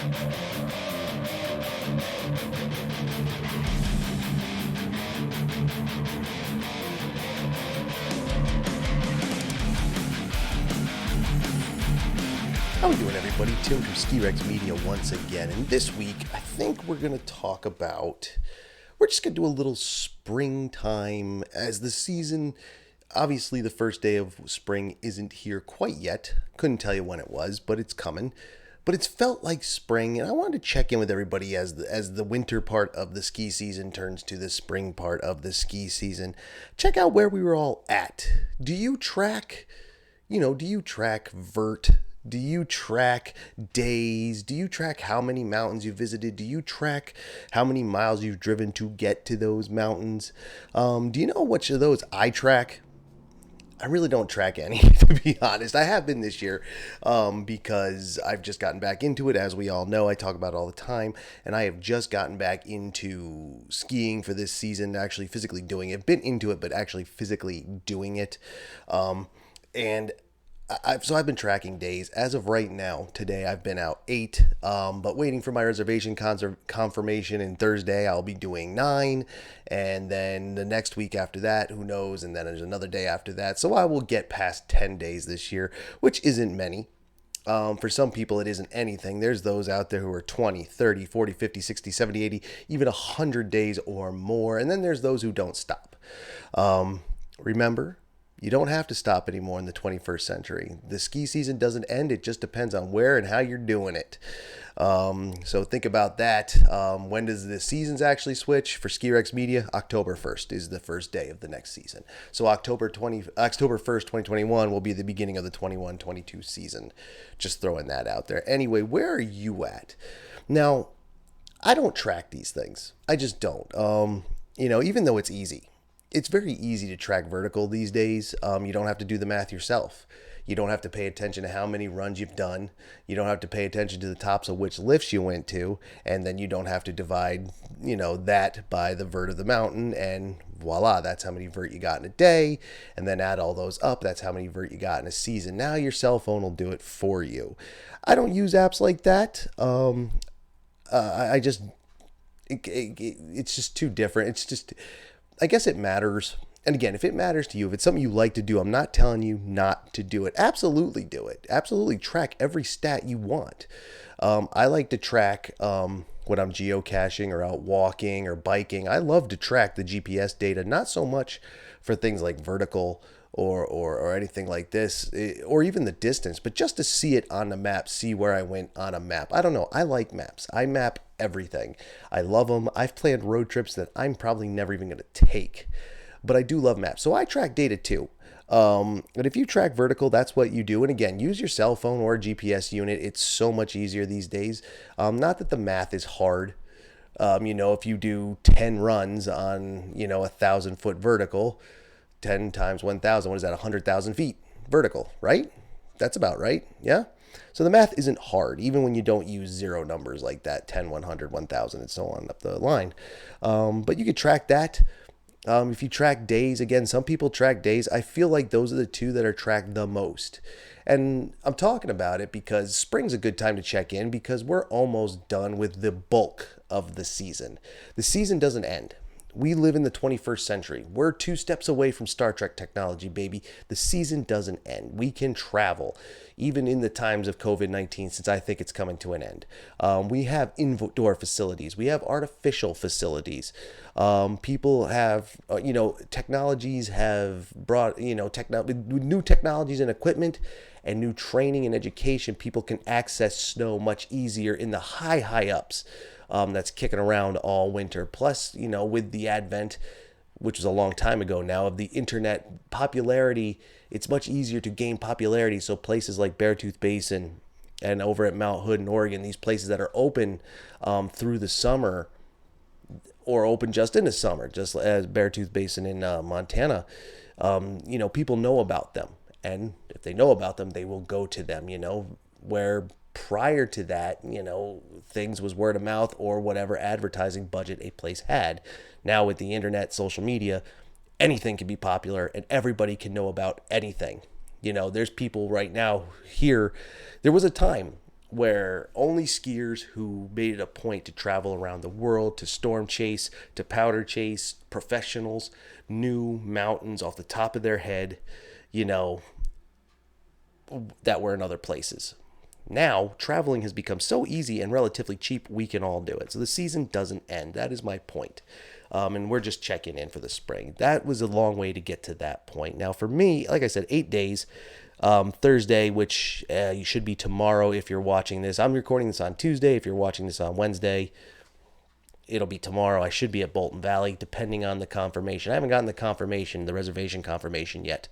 How we doing, everybody? Tim from Ski Rex Media once again, and this week I think we're going to talk about, we're just going to do a little springtime as the season. Obviously, the first day of spring isn't here quite yet. Couldn't tell you when it was, but it's coming. But it's felt like spring, and I wanted to check in with everybody as the winter part of the ski season turns to the spring part of the ski season. Check out where we were all at. Do you track vert? Do you track days? Do you track how many mountains you visited? Do you track how many miles you've driven to get to those mountains? Do you know which of those I track? I really don't track any, to be honest. I have been this year because I've just gotten back into it. As we all know, I talk about it all the time. And I have just gotten back into skiing for this season, actually physically doing it. Been into it, but actually physically doing it. So I've been tracking days. As of right now, today I've been out 8, but waiting for my reservation confirmation, and Thursday I'll be doing 9, and then the next week after that, who knows, and then there's another day after that. So I will get past 10 days this year, which isn't many. For some people, it isn't anything. There's those out there who are 20, 30, 40, 50, 60, 70, 80, even 100 days or more. And then there's those who don't stop. Remember, you don't have to stop anymore in the 21st century. The ski season doesn't end. It just depends on where and how you're doing it. So think about that. When does the seasons actually switch? For Ski Rex Media, October 1st is the first day of the next season. So October 1st, 2021 will be the beginning of the 21-22 season. Just throwing that out there. Anyway, where are you at? Now, I don't track these things. I just don't. Even though it's easy. It's very easy to track vertical these days. You don't have to do the math yourself. You don't have to pay attention to how many runs you've done. You don't have to pay attention to the tops of which lifts you went to. And then you don't have to divide, that by the vert of the mountain. And voila, that's how many vert you got in a day. And then add all those up. That's how many vert you got in a season. Now your cell phone will do it for you. I don't use apps like that. It's just too different. I guess it matters. And again, if it matters to you, if it's something you like to do, I'm not telling you not to do it. Absolutely do it. Absolutely track every stat you want. I like to track when I'm geocaching or out walking or biking. I love to track the GPS data, not so much for things like vertical or anything like this, or even the distance, but just to see it on the map, see where I went on a map. I don't know. I like maps. I map everything. I love them. I've planned road trips that I'm probably never even going to take, but I do love maps. So I track data too. But if you track vertical, that's what you do. And again, use your cell phone or a GPS unit. It's so much easier these days. Not that the math is hard. If you do 10 runs on, 1,000-foot vertical, 10 times 1,000, what is that? 100,000 feet vertical, right? That's about right. Yeah. So the math isn't hard, even when you don't use zero numbers like that, 10, 100, 1,000, and so on up the line. But you could track that. If you track days, again, some people track days. I feel like those are the two that are tracked the most. And I'm talking about it because spring's a good time to check in because we're almost done with the bulk of the season. The season doesn't end. We live in the 21st century. We're 2 steps away from Star Trek technology, baby. The season doesn't end. We can travel, even in the times of COVID-19, since I think it's coming to an end. We have indoor facilities. We have artificial facilities. People have, technologies have brought, new technologies and equipment and new training and education. People can access snow much easier in the high ups. That's kicking around all winter. Plus, with the advent, which was a long time ago now, of the internet popularity, it's much easier to gain popularity. So places like Beartooth Basin and over at Mount Hood in Oregon, these places that are open through the summer or open just in the summer, just as Beartooth Basin in Montana, people know about them. And if they know about them, they will go to them, where prior to that, things was word of mouth or whatever advertising budget a place had. Now with the internet, social media, anything can be popular and everybody can know about anything. There's people right now here. There was a time where only skiers who made it a point to travel around the world, to storm chase, to powder chase, professionals, knew mountains off the top of their head, you know, that were in other places. Now, traveling has become so easy and relatively cheap, we can all do it. So the season doesn't end. That is my point. And we're just checking in for the spring. That was a long way to get to that point. Now, for me, like I said, 8 days. Thursday, which should be tomorrow if you're watching this. I'm recording this on Tuesday. If you're watching this on Wednesday, it'll be tomorrow. I should be at Bolton Valley, depending on the confirmation. I haven't gotten the reservation confirmation yet.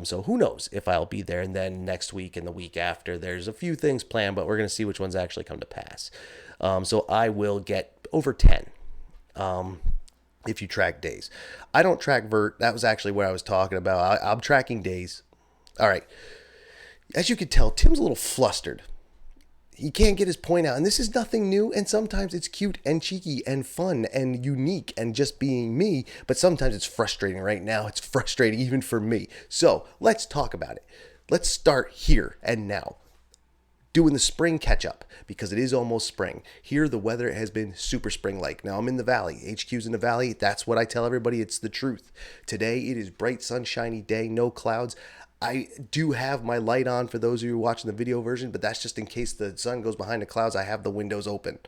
So who knows if I'll be there. And then next week and the week after, there's a few things planned, but we're going to see which ones actually come to pass. So I will get over 10. If you track days. I don't track vert. That was actually what I was talking about. I'm tracking days. All right. As you can tell, Tim's a little flustered. He can't get his point out. And this is nothing new. And sometimes it's cute and cheeky and fun and unique and just being me. But sometimes it's frustrating. Right now, it's frustrating even for me. So let's talk about it. Let's start here and now. Doing the spring catch up because it is almost spring. Here, the weather has been super spring-like. Now, I'm in the valley. HQ's in the valley. That's what I tell everybody. It's the truth. Today, it is bright, sunshiny day, no clouds. I do have my light on for those of you watching the video version, but that's just in case the sun goes behind the clouds. I have the windows open.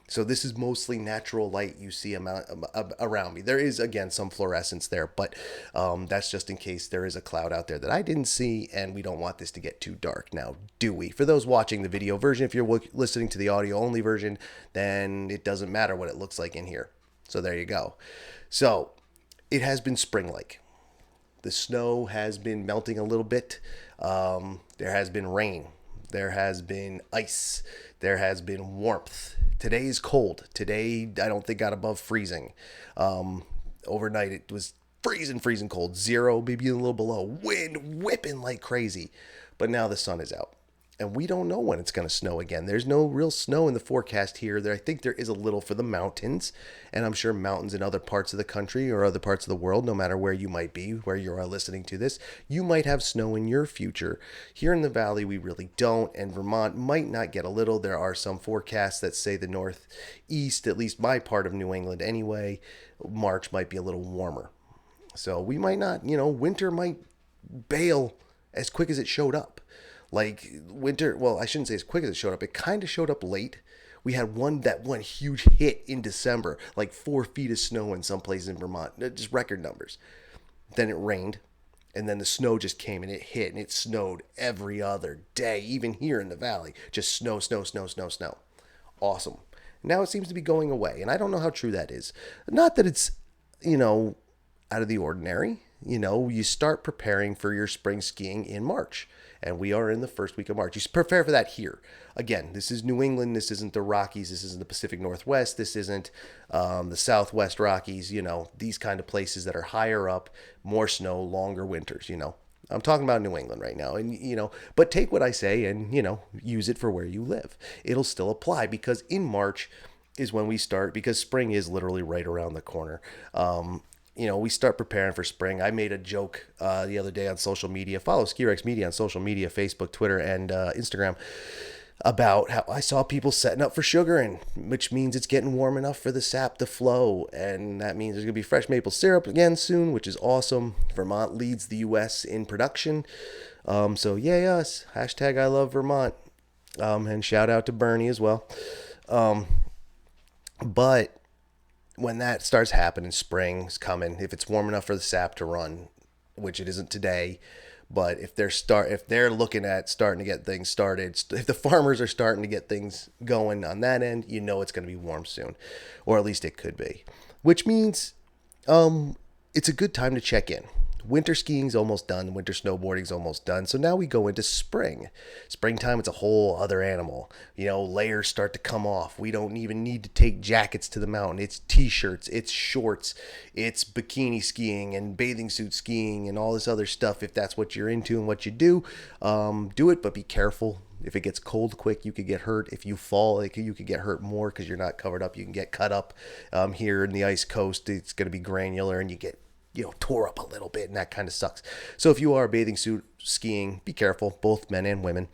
So this is mostly natural light you see around me. There is, again, some fluorescence there, but that's just in case there is a cloud out there that I didn't see, and we don't want this to get too dark now, do we? For those watching the video version, if you're listening to the audio-only version, then it doesn't matter what it looks like in here. So there you go. So it has been spring-like. The snow has been melting a little bit. There has been rain. There has been ice. There has been warmth. Today is cold. Today, I don't think got above freezing. Overnight, it was freezing cold. 0, maybe a little below. Wind whipping like crazy. But now the sun is out. And we don't know when it's going to snow again. There's no real snow in the forecast here. I think there is a little for the mountains. And I'm sure mountains in other parts of the country or other parts of the world, no matter where you might be, where you are listening to this, you might have snow in your future. Here in the valley, we really don't. And Vermont might not get a little. There are some forecasts that say the northeast, at least my part of New England anyway, March might be a little warmer. So we might not, winter might bail as quick as it showed up. Like winter, well, I shouldn't say as quick as it showed up. It kind of showed up late. We had one huge hit in December, like 4 feet of snow in some places in Vermont, just record numbers. Then it rained, and then the snow just came and it hit, and it snowed every other day, even here in the valley. Just snow. Awesome. Now it seems to be going away, and I don't know how true that is. Not that it's, out of the ordinary. You start preparing for your spring skiing in March. And we are in the first week of March. You prepare for that here. Again, this is New England. This isn't the Rockies. This isn't the Pacific Northwest. This isn't the Southwest Rockies. These kind of places that are higher up, more snow, longer winters. I'm talking about New England right now. And, but take what I say and, use it for where you live. It'll still apply because in March is when we start, because spring is literally right around the corner. We start preparing for spring. I made a joke the other day on social media. Follow Skirex Media on social media, Facebook, Twitter, and Instagram, about how I saw people setting up for sugaring, which means it's getting warm enough for the sap to flow. And that means there's going to be fresh maple syrup again soon, which is awesome. Vermont leads the U.S. in production. So yay us. Hashtag I love Vermont. And shout out to Bernie as well. But when that starts happening, spring's coming. If it's warm enough for the sap to run, which it isn't today, but if they're looking at starting to get things started, if the farmers are starting to get things going on that end, it's going to be warm soon, or at least it could be. Which means, it's a good time to check in. Winter skiing's almost done. Winter snowboarding's almost done. So now we go into spring. Springtime, it's a whole other animal. Layers start to come off. We don't even need to take jackets to the mountain. It's t-shirts, it's shorts, it's bikini skiing and bathing suit skiing and all this other stuff. If that's what you're into and what you do it, but be careful. If it gets cold quick, you could get hurt. If you fall, you could get hurt more because you're not covered up. You can get cut up. Here in the ice coast, it's going to be granular and you get tore up a little bit, and that kind of sucks. So if you are bathing suit skiing, be careful, both men and women.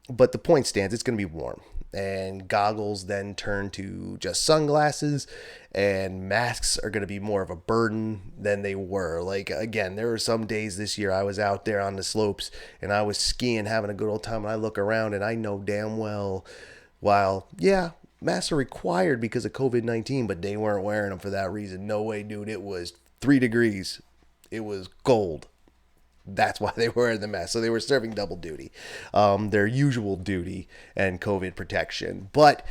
But the point stands, it's going to be warm. And goggles then turn to just sunglasses, and masks are going to be more of a burden than they were. Like, again, there were some days this year I was out there on the slopes and I was skiing, having a good old time, and I look around and I know damn well, while, yeah, masks are required because of COVID-19, but they weren't wearing them for that reason. No way, dude. It was 3 degrees. It was cold. That's why they were in the mask. So they were serving double duty, their usual duty and COVID protection. But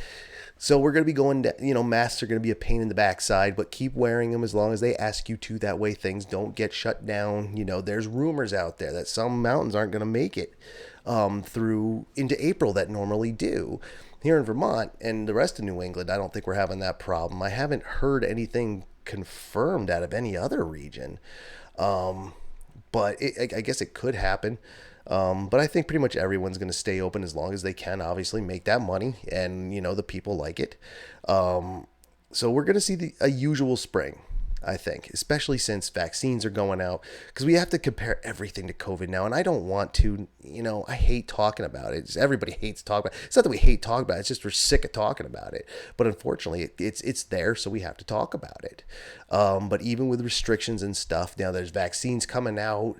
so we're going to be going to, masks are going to be a pain in the backside, but keep wearing them as long as they ask you to. That way things don't get shut down. There's rumors out there that some mountains aren't going to make it through into April that normally do. Here in Vermont and the rest of New England, I don't think we're having that problem. I haven't heard anything confirmed out of any other region. But I guess it could happen. But I think pretty much everyone's going to stay open as long as they can, obviously, make that money. And, the people like it. So we're going to see a usual spring, I think, especially since vaccines are going out. Because we have to compare everything to COVID now. And I don't want to, I hate talking about it. Everybody hates talking about it. It's not that we hate talking about it. It's just we're sick of talking about it. But unfortunately, it's there, so we have to talk about it. But even with restrictions and stuff, now there's vaccines coming out.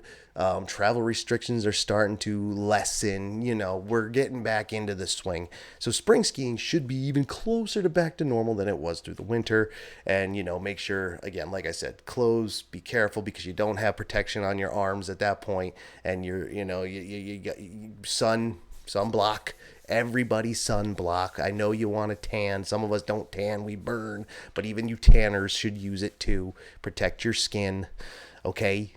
Travel restrictions are starting to lessen. We're getting back into the swing. So spring skiing should be even closer to back to normal than it was through the winter. And, make sure, again, like I said, clothes, be careful because you don't have protection on your arms at that point. And you got sunblock. Everybody sunblock. I know you want to tan. Some of us don't tan, we burn. But even you tanners should use it too. Protect your skin. Okay?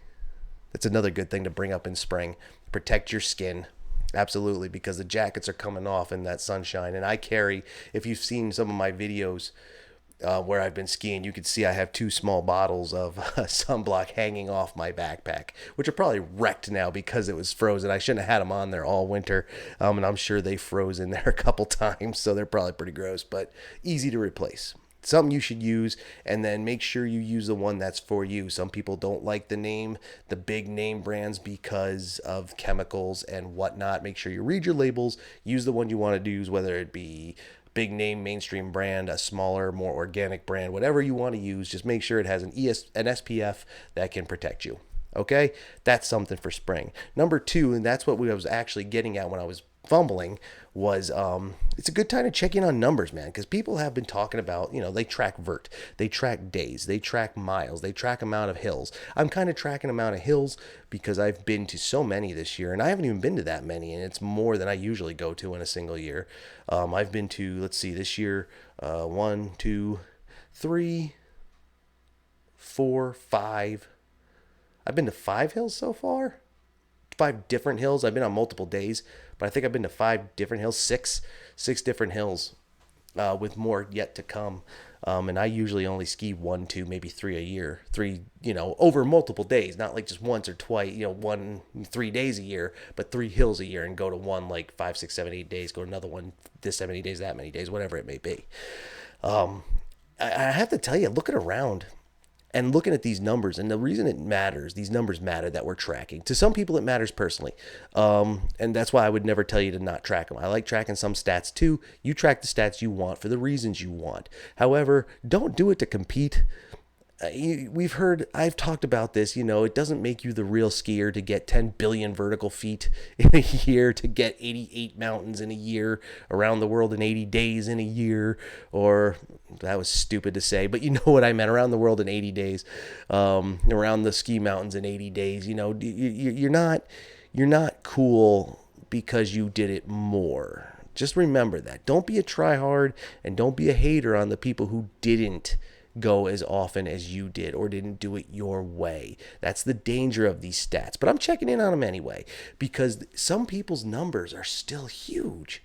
That's another good thing to bring up in spring. Protect your skin. Absolutely, because the jackets are coming off in that sunshine. And I carry, if you've seen some of my videos where I've been skiing, you can see I have 2 small bottles of sunblock hanging off my backpack, which are probably wrecked now because it was frozen. I shouldn't have had them on there all winter. And I'm sure they froze in there a couple times, so they're probably pretty gross, but easy to replace. Something you should use, and then make sure you use the one that's for you. Some people don't like the big name brands because of chemicals and whatnot. Make sure you read your labels, use the one you want to use, whether it be big name mainstream brand, a smaller, more organic brand, whatever you want to use. Just make sure it has an SPF that can protect you. Okay, that's something for spring. Number 2, and that's what I was actually getting at when I was fumbling, was it's a good time to check in on numbers, man, because people have been talking about, they track vert, they track days, they track miles, they track amount of hills. I'm kind of tracking amount of hills because I've been to so many this year, and I haven't even been to that many, and it's more than I usually go to in a single year. I've been to, let's see, this year, 1, 2, 3, 4, 5. I've been to 5 hills so far. 5 different hills. I've been on multiple days, but I think I've been to 5 different hills, six different hills, with more yet to come. And I usually only ski 1, 2, maybe 3 a year. 3, over multiple days, not like just once or twice, 3 days a year, but 3 hills a year, and go to one like 5, 6, 7, 8 days, go to another one this many days, that many days, whatever it may be. I have to tell you, looking around and looking at these numbers, and the reason it matters, these numbers matter that we're tracking. To some people, it matters personally. And that's why I would never tell you to not track them. I like tracking some stats too. You track the stats you want for the reasons you want. However, don't do it to compete. I've talked about this, it doesn't make you the real skier to get 10 billion vertical feet in a year, to get 88 mountains in a year, around the world in 80 days in a year, or, that was stupid to say, but you know what I meant, around the world in 80 days, around the ski mountains in 80 days. You're not cool because you did it more. Just remember that. Don't be a tryhard, and don't be a hater on the people who didn't go as often as you did or didn't do it your way. That's the danger of these stats. But I'm checking in on them anyway, because some people's numbers are still huge.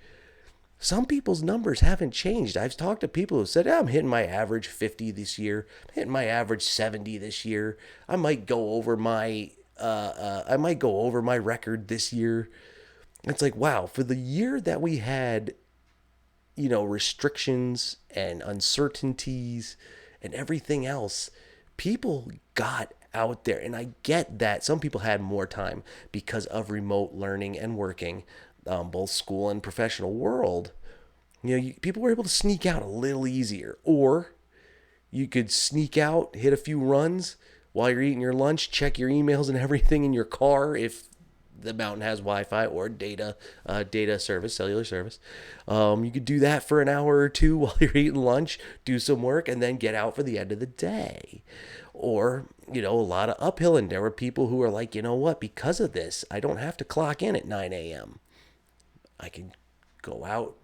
Some people's numbers haven't changed. I've talked to people who said, I'm hitting my average 50 this year, I'm hitting my average 70 this year. I might go over my record this year. It's like, wow, for the year that we had, restrictions and uncertainties and everything else, people got out there. And I get that some people had more time because of remote learning and working. both school and professional world, people were able to sneak out a little easier. Or you could sneak out, hit a few runs while you're eating your lunch, check your emails and everything in your car if the mountain has Wi-Fi or data service, cellular service. You could do that for an hour or two while you're eating lunch, do some work, and then get out for the end of the day. Or, a lot of uphill, and there were people who are like, you know what, because of this, I don't have to clock in at 9 a.m. I can go out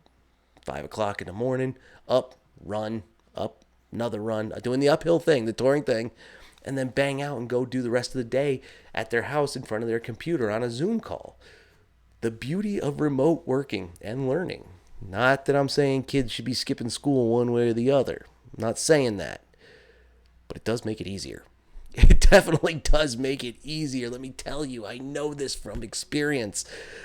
5 o'clock in the morning, up, run, up, another run, doing the uphill thing, the touring thing, and then bang out and go do the rest of the day at their house in front of their computer on a Zoom call. The beauty of remote working and learning. Not that I'm saying kids should be skipping school one way or the other. I'm not saying that. But it does make it easier. It definitely does make it easier. Let me tell you, I know this from experience.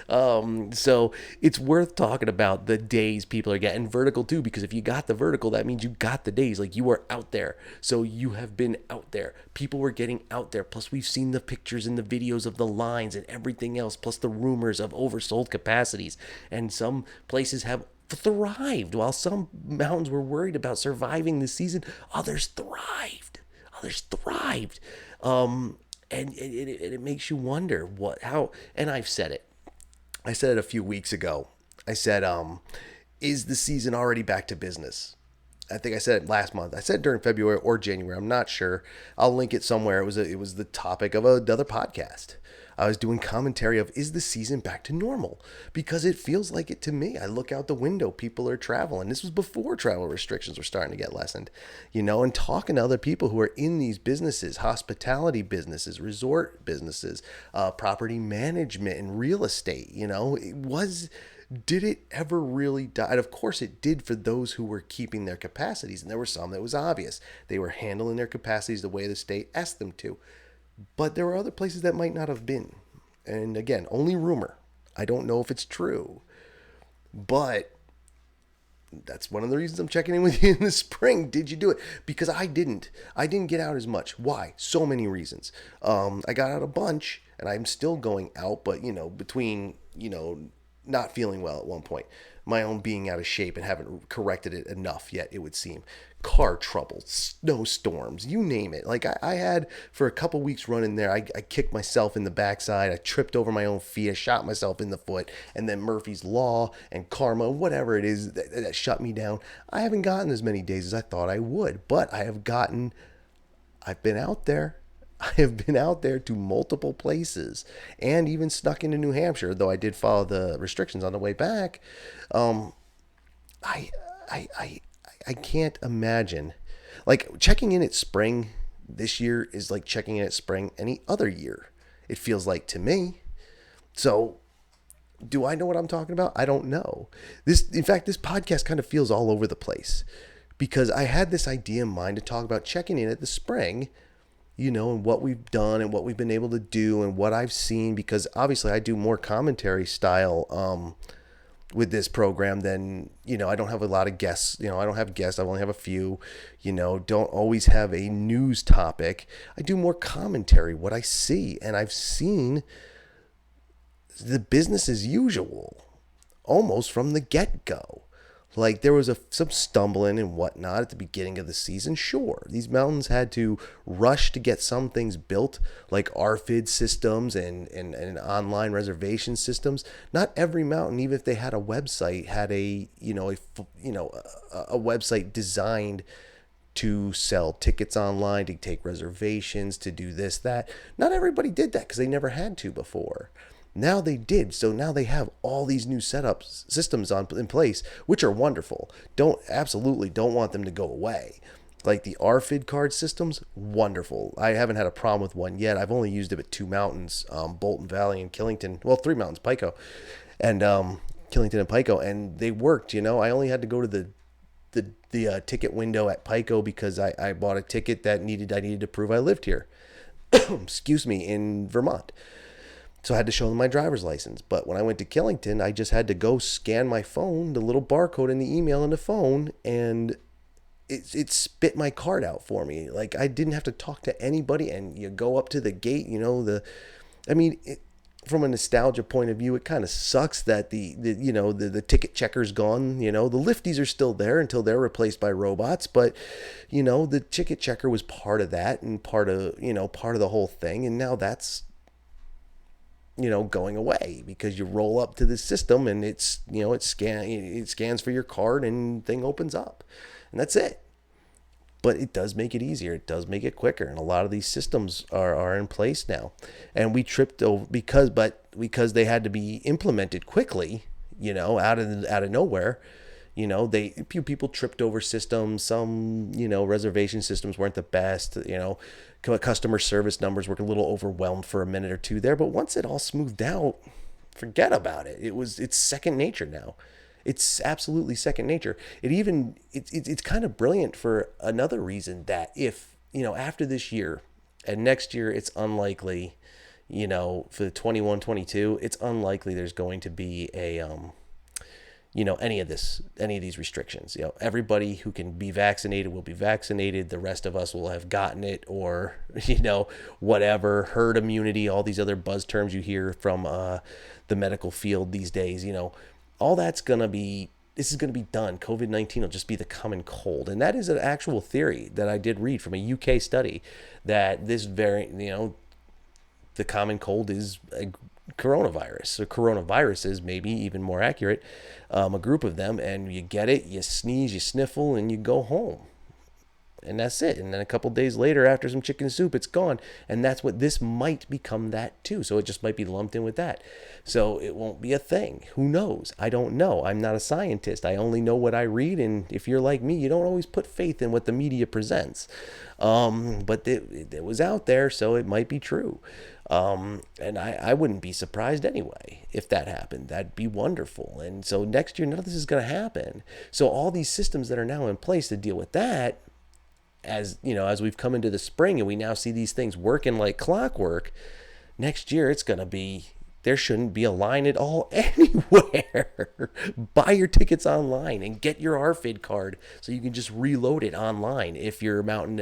So it's worth talking about the days people are getting vertical too, because if you got the vertical, that means you got the days. Like, you are out there. So you have been out there. People were getting out there. Plus, we've seen the pictures and the videos of the lines and everything else, plus the rumors of oversold capacities. And some places have thrived, while some mountains were worried about surviving the season. Others thrived. And it makes you wonder how. And I've said it. I said it a few weeks ago. I said, is the season already back to business? I think I said it last month. I said it during February or January. I'm not sure. I'll link it somewhere. It was the topic of another podcast. I was doing commentary of, is the season back to normal? Because it feels like it to me. I look out the window, people are traveling. This was before travel restrictions were starting to get lessened, and talking to other people who are in these businesses, hospitality businesses, resort businesses, property management and real estate. Did it ever really die? And of course it did for those who were keeping their capacities. And there were some that was obvious. They were handling their capacities the way the state asked them to. But there were other places that might not have been. And again, only rumor. I don't know if it's true. But that's one of the reasons I'm checking in with you in the spring. Did you do it? Because I didn't. I didn't get out as much. Why? So many reasons. I got out a bunch, and I'm still going out. But, between, not feeling well at one point, my own being out of shape and haven't corrected it enough yet, it would seem. Car trouble, snowstorms, you name it. Like I had for a couple weeks running there, I kicked myself in the backside, I tripped over my own feet, I shot myself in the foot, and then Murphy's Law and karma, whatever it is that shut me down. I haven't gotten as many days as I thought I would, but I've been out there. I have been out there to multiple places and even snuck into New Hampshire, though I did follow the restrictions on the way back. I can't imagine. Like, checking in at spring this year is like checking in at spring any other year, it feels like to me. So, do I know what I'm talking about? I don't know. In fact, this podcast kind of feels all over the place because I had this idea in mind to talk about checking in at the spring, and what we've done and what we've been able to do and what I've seen, because obviously I do more commentary style with this program than, I don't have a lot of guests, I don't have guests. I only have a few, don't always have a news topic. I do more commentary, what I see, and I've seen the business as usual almost from the get-go. Like, there was some stumbling and whatnot at the beginning of the season. Sure, these mountains had to rush to get some things built, like RFID systems and online reservation systems. Not every mountain, even if they had a website, had a website designed to sell tickets online, to take reservations, to do this, that. Not everybody did that because they never had to before. Now they did. So now they have all these new setups, systems in place, which are wonderful. Absolutely don't want them to go away. Like the RFID card systems, wonderful. I haven't had a problem with one yet. I've only used it at two mountains, Bolton Valley and Killington. Well, three mountains, Pico, and Killington and Pico, and they worked. I only had to go to the ticket window at Pico because I bought a ticket that I needed to prove I lived here. Excuse me, in Vermont. So I had to show them my driver's license. But when I went to Killington, I just had to go scan my phone, the little barcode in the email in the phone, and it spit my card out for me. Like, I didn't have to talk to anybody, and you go up to the gate, from a nostalgia point of view, it kind of sucks that the ticket checker's gone. The lifties are still there until they're replaced by robots, but the ticket checker was part of that and part of the whole thing, and now that's going away because you roll up to this system and it scans for your card and thing opens up, and that's it. But it does make it easier. It does make it quicker, and a lot of these systems are in place now. And we tripped over because they had to be implemented quickly, out of nowhere. A few people tripped over systems. Some reservation systems weren't the best. Customer service numbers were a little overwhelmed for a minute or two there. But once it all smoothed out, forget about it. It's second nature now. It's absolutely second nature. It's kind of brilliant for another reason, that if, after this year and next year, it's unlikely, for the 21-22, it's unlikely there's going to be any of these restrictions. Everybody who can be vaccinated will be vaccinated. The rest of us will have gotten it, or, whatever, herd immunity, all these other buzz terms you hear from the medical field these days, all this is going to be done. COVID-19 will just be the common cold. And that is an actual theory that I did read from a UK study, that this variant, the common cold is a coronavirus. So coronaviruses, maybe even more accurate, a group of them, and you get it, you sneeze, you sniffle, and you go home. And that's it. And then a couple days later, after some chicken soup, it's gone. And that's what this might become, that too. So it just might be lumped in with that. So it won't be a thing. Who knows? I don't know. I'm not a scientist. I only know what I read. And if you're like me, you don't always put faith in what the media presents. But it was out there, so it might be true. And I wouldn't be surprised anyway if that happened. That'd be wonderful. And so next year, none of this is going to happen. So all these systems that are now in place to deal with that, as we've come into the spring and we now see these things working like clockwork, next year there shouldn't be a line at all anywhere. Buy your tickets online and get your RFID card so you can just reload it online if your mountain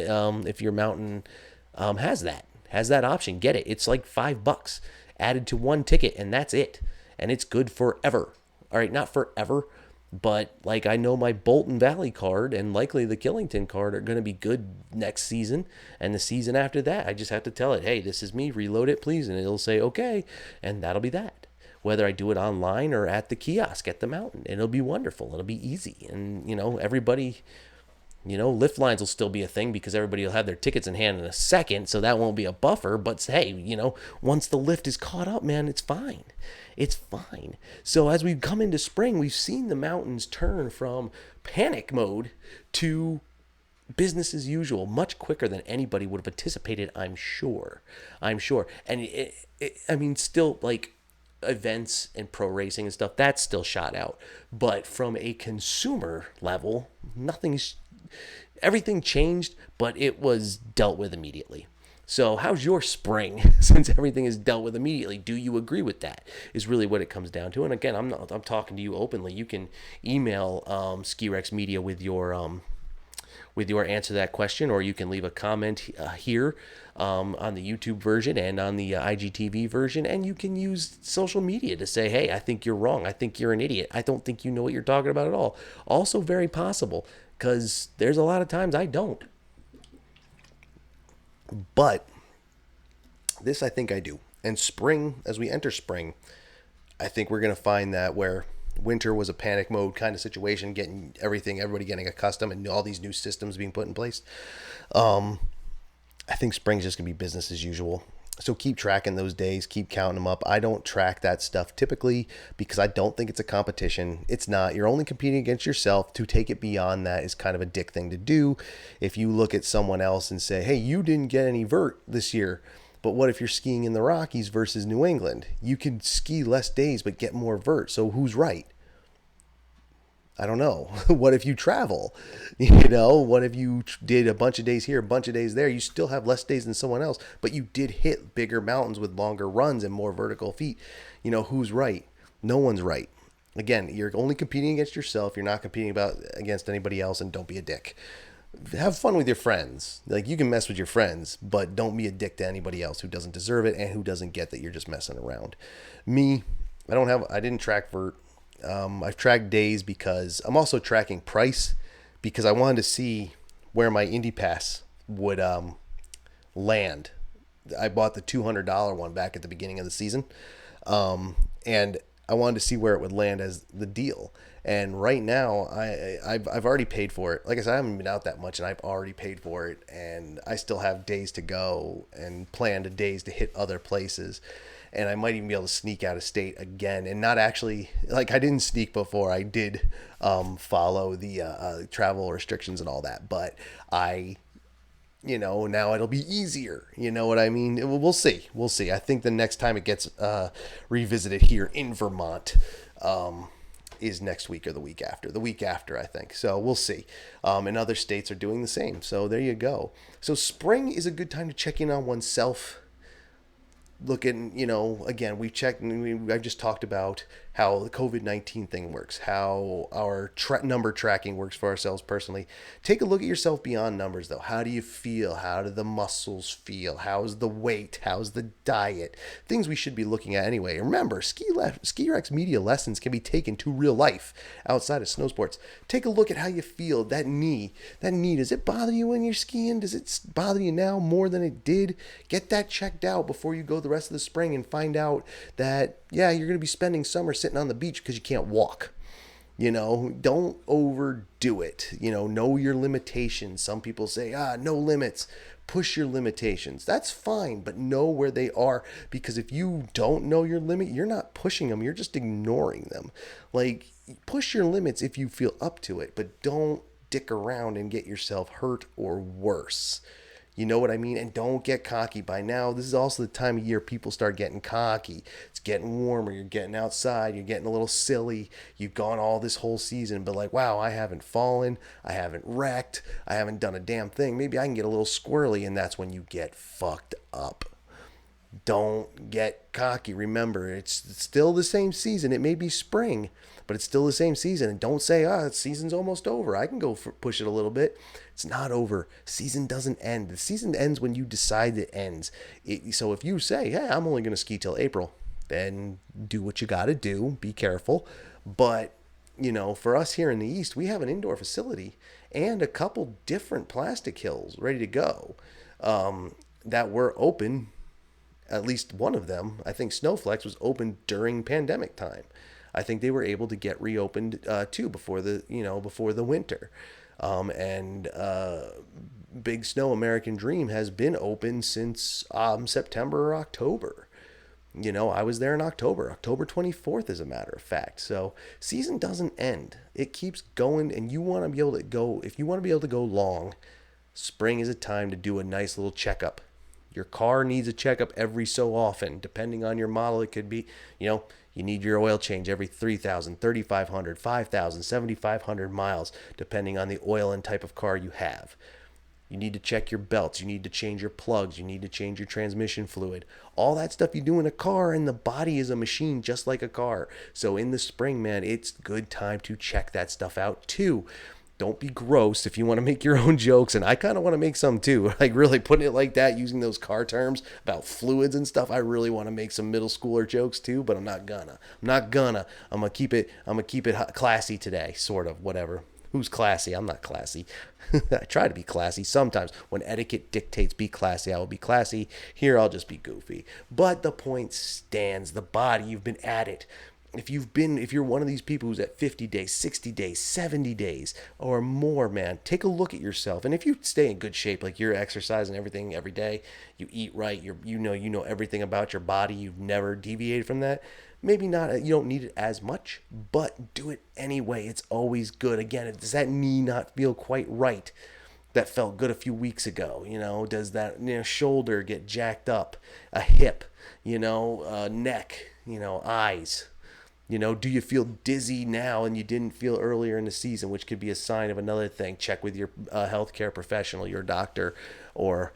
has that option. Get it. It's like $5 added to one ticket, and that's it. And it's good forever. All right, not forever, but like I know my Bolton Valley card and likely the Killington card are going to be good next season, and the season after that, I just have to tell it, hey, this is me, reload it please, and it'll say okay, and that'll be that. Whether I do it online or at the kiosk at the mountain, it'll be wonderful. It'll be easy, and everybody, lift lines will still be a thing because everybody will have their tickets in hand in a second, so that won't be a buffer. But hey, once the lift is caught up, man, it's fine. It's fine. So as we've come into spring, we've seen the mountains turn from panic mode to business as usual much quicker than anybody would have anticipated, I'm sure. And still, like, events and pro racing and stuff, that's still shot out. But from a consumer level, everything changed, but it was dealt with immediately. So how's your spring since everything is dealt with immediately? Do you agree with that? Is really what it comes down to. And again, I'm talking to you openly. You can email Ski-Rex Media with your answer to that question, or you can leave a comment here on the YouTube version and on the IGTV version, and you can use social media to say, hey, I think you're wrong. I think you're an idiot. I don't think you know what you're talking about at all. Also very possible, because there's a lot of times I don't. But this I think I do. And spring, as we enter spring, I think we're going to find that where winter was a panic mode kind of situation, everybody getting accustomed and all these new systems being put in place. I think spring's just going to be business as usual. So keep tracking those days, keep counting them up. I don't track that stuff typically because I don't think it's a competition. It's not. You're only competing against yourself. To take it beyond that is kind of a dick thing to do. If you look at someone else and say, hey, you didn't get any vert this year, but what if you're skiing in the Rockies versus New England? You can ski less days but get more vert. So who's right? I don't know. What if you travel? What if you did a bunch of days here, a bunch of days there? You still have less days than someone else, but you did hit bigger mountains with longer runs and more vertical feet. Who's right? No one's right. Again, you're only competing against yourself. You're not competing against anybody else, and don't be a dick. have fun with your friends. Like, you can mess with your friends, but don't be a dick to anybody else who doesn't deserve it and who doesn't get that you're just messing around. Me, I didn't track vert. I've tracked days because I'm also tracking price because I wanted to see where my Indie Pass would land. I bought the $200 one back at the beginning of the season, and I wanted to see where it would land as the deal. And right now, I've already paid for it. Like I said, I haven't been out that much, and I've already paid for it. And I still have days to go and planned days to hit other places. And I might even be able to sneak out of state again, and not actually, like, I didn't sneak before. I did follow the travel restrictions and all that, but now it'll be easier. You know what I mean? We'll see. We'll see. I think the next time it gets revisited here in Vermont is next week or the week after. The week after, I think. So we'll see. And other states are doing the same. So there you go. So spring is a good time to check in on oneself. Looking, again, we've checked, and I've just talked about how the COVID-19 thing works, how our number tracking works for ourselves personally. Take a look at yourself beyond numbers, though. How do you feel? How do the muscles feel? How's the weight? How's the diet? Things we should be looking at anyway. Remember, Ski Rex media lessons can be taken to real life outside of snow sports. Take a look at how you feel. That knee, does it bother you when you're skiing? Does it bother you now more than it did? Get that checked out before you go the rest of the spring and find out that, yeah, you're going to be spending summer sitting on the beach because you can't walk. Don't overdo it. Know your limitations. Some people say, no limits. Push your limitations. That's fine, but know where they are, because if you don't know your limit, you're not pushing them. You're just ignoring them. Like, push your limits if you feel up to it, but don't dick around and get yourself hurt or worse. You know what I mean? And don't get cocky. By now, this is also the time of year people start getting cocky. It's getting warmer. You're getting outside. You're getting a little silly. You've gone all this whole season, but like, wow, I haven't fallen. I haven't wrecked. I haven't done a damn thing. Maybe I can get a little squirrely, and that's when you get fucked up. Don't get cocky. Remember, it's still the same season. It may be spring, but it's still the same season. And don't say, the season's almost over. I can go push it a little bit. It's not over. Season doesn't end. The season ends when you decide it ends. So if you say, hey, I'm only going to ski till April, then do what you got to do. Be careful. But, for us here in the East, we have an indoor facility and a couple different plastic hills ready to go that were open. At least one of them, I think Snowflex, was open during pandemic time. I think they were able to get reopened too before the winter. And Big Snow American Dream has been open since September or October. I was there in October 24th, as a matter of fact. So season doesn't end. It keeps going, and you want to be able to go, if you want to be able to go long, spring is a time to do a nice little checkup. Your car needs a checkup every so often. Depending on your model, it could be, you need your oil change every 3,000, 3,500, 5,000, 7,500 miles, depending on the oil and type of car you have. You need to check your belts. You need to change your plugs. You need to change your transmission fluid. All that stuff you do in a car, and the body is a machine just like a car. So in the spring, man, it's a good time to check that stuff out too. Don't be gross if you want to make your own jokes, and I kind of want to make some too. Like, really putting it like that, using those car terms about fluids and stuff. I really want to make some middle schooler jokes too, but I'm not gonna. I'm gonna keep it classy today, sort of, whatever. Who's classy? I'm not classy. I try to be classy sometimes. When etiquette dictates be classy, I will be classy. Here, I'll just be goofy. But the point stands. The body, you've been at it. If you're one of these people who's at 50 days, 60 days, 70 days or more, man, take a look at yourself. And if you stay in good shape, like you're exercising everything every day, you eat right, you know everything about your body, you've never deviated from that, maybe not, you don't need it as much, but do it anyway. It's always good. Again, does that knee not feel quite right? That felt good a few weeks ago, does that, shoulder get jacked up, a hip, neck, eyes. Do you feel dizzy now and you didn't feel earlier in the season, which could be a sign of another thing? Check with your healthcare professional, your doctor, or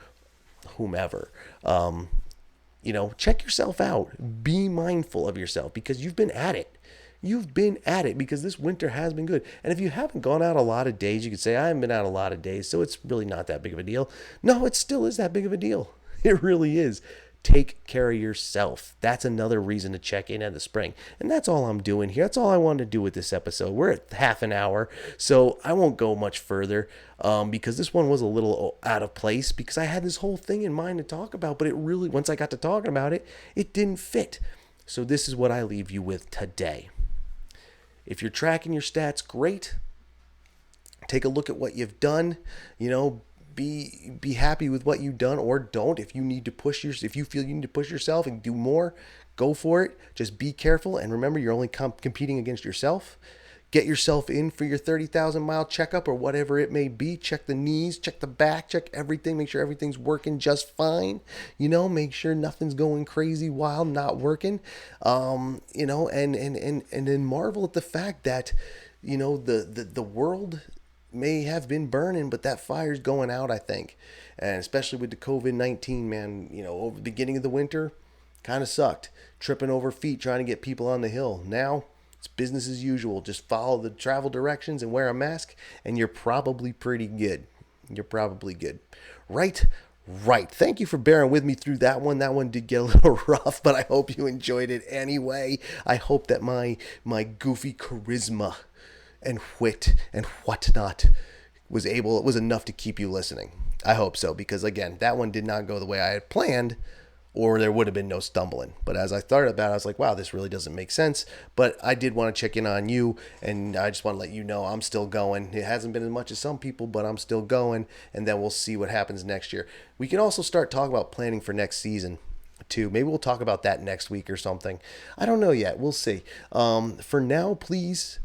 whomever. Check yourself out. Be mindful of yourself because you've been at it. you've been at it, because this winter has been good. And if you haven't gone out a lot of days, you could say, I haven't been out a lot of days, so it's really not that big of a deal. No, it still is that big of a deal. It really is. Take care of yourself. That's another reason to check in at the spring. And that's all I'm doing here. That's all I wanted to do with this episode. We're at half an hour, so I won't go much further because this one was a little out of place, because I had this whole thing in mind to talk about, but it really, once I got to talking about it, it didn't fit. So this is what I leave you with today. If you're tracking your stats, great. Take a look at what you've done. Be happy with what you've done, or don't. If you feel you need to push yourself and do more, go for it. Just be careful, and remember, you're only competing against yourself. Get yourself in for your 30,000 mile checkup, or whatever it may be. Check the knees, check the back, check everything. Make sure everything's working just fine. Make sure nothing's going crazy while not working. And then marvel at the fact that the world may have been burning, but that fire's going out, I think. And especially with the COVID-19, man, over the beginning of the winter, kind of sucked. Tripping over feet trying to get people on the hill. Now, it's business as usual. Just follow the travel directions and wear a mask, and you're probably pretty good. Right? Right. Thank you for bearing with me through that one. That one did get a little rough, but I hope you enjoyed it anyway. I hope that my goofy charisma and wit and whatnot was enough to keep you listening. I hope so, because again, that one did not go the way I had planned, or there would have been no stumbling. But as I thought about it, I was like, wow, this really doesn't make sense. But I did want to check in on you, and I just want to let you know I'm still going. It hasn't been as much as some people, but I'm still going, and then we'll see what happens next year. We can also start talking about planning for next season too. Maybe we'll talk about that next week or something. I don't know yet. We'll see. For now, please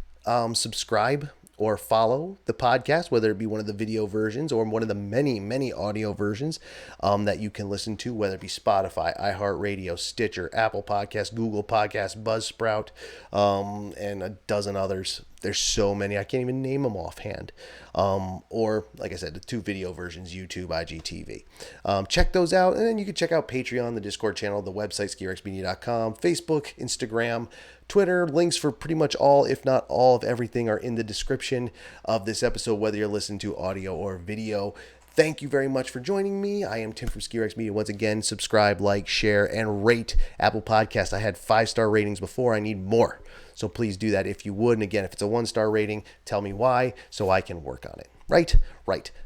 subscribe or follow the podcast, whether it be one of the video versions or one of the many, many audio versions that you can listen to, whether it be Spotify, iHeartRadio, Stitcher, Apple Podcasts, Google Podcasts, Buzzsprout, and a dozen others. There's so many, I can't even name them offhand. Or, like I said, the 2 video versions, YouTube, IGTV. Check those out, and then you can check out Patreon, the Discord channel, the website, skirexmedia.com, Facebook, Instagram, Twitter. Links for pretty much all, if not all of everything, are in the description of this episode, whether you're listening to audio or video. Thank you very much for joining me. I am Tim from SkiRex Media. Once again, subscribe, like, share, and rate Apple Podcast. I had 5-star ratings before. I need more. So please do that if you would. And again, if it's a 1-star rating, tell me why so I can work on it. Right?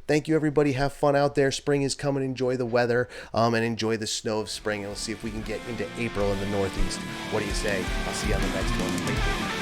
Thank you, everybody. Have fun out there. Spring is coming. Enjoy the weather and enjoy the snow of spring. And we'll see if we can get into April in the Northeast. What do you say? I'll see you on the next one.